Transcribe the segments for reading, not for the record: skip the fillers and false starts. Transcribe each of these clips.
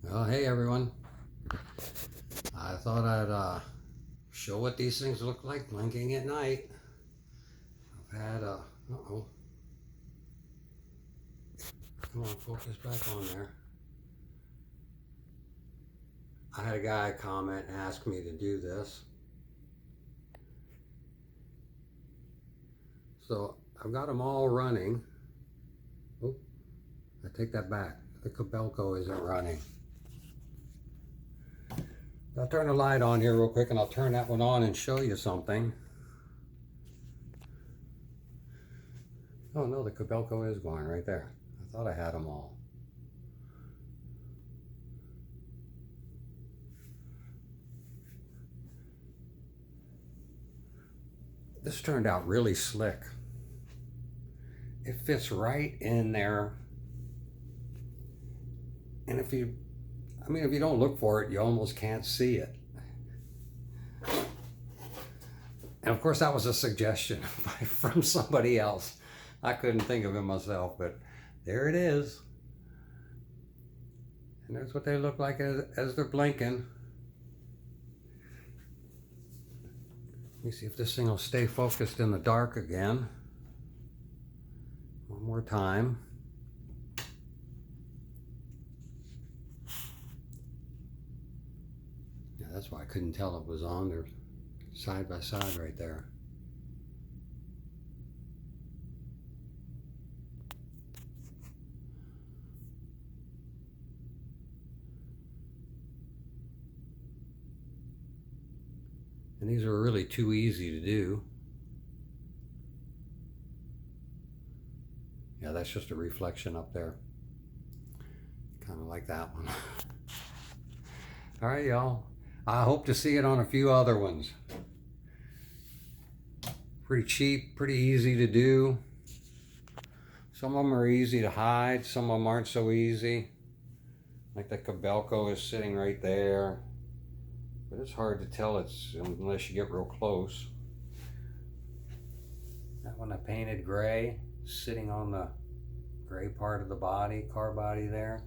Well, hey everyone. I thought I'd show what these things look like blinking at night. I've had uh-oh. Come on, focus back on there. I had a guy comment and ask me to do this. So I've got them all running. Oh, I take that back. The Kobelco isn't running. I'll turn the light on here real quick and I'll turn that one on and show you something. Oh no, the Kobelco is going right there. I thought I had them all. This turned out really slick. It fits right in there. And if you don't look for it, you almost can't see it. And of course, that was a suggestion from somebody else. I couldn't think of it myself, but there it is. And there's what they look like as they're blinking. Let me see if this thing will stay focused in the dark again. One more time. Yeah, that's why I couldn't tell it was on. They're side by side right there. And these are really too easy to do. Yeah, that's just a reflection up there. Kind of like that one. All right, y'all. I hope to see it on a few other ones. Pretty cheap, pretty easy to do. Some of them are easy to hide, some of them aren't so easy. Like the Kobelco is sitting right there. But it's hard to tell unless you get real close. That one I painted gray, sitting on the gray part of the body, car body there.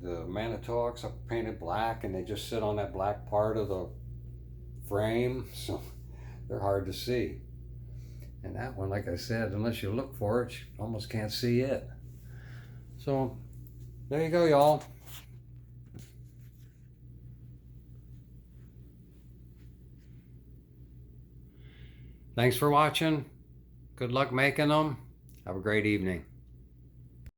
The Manitowocs I painted black and they just sit on that black part of the frame, so they're hard to see. And that one, like I said, unless you look for it, you almost can't see it. So there you go, y'all. Thanks for watching. Good luck making them. Have a great evening.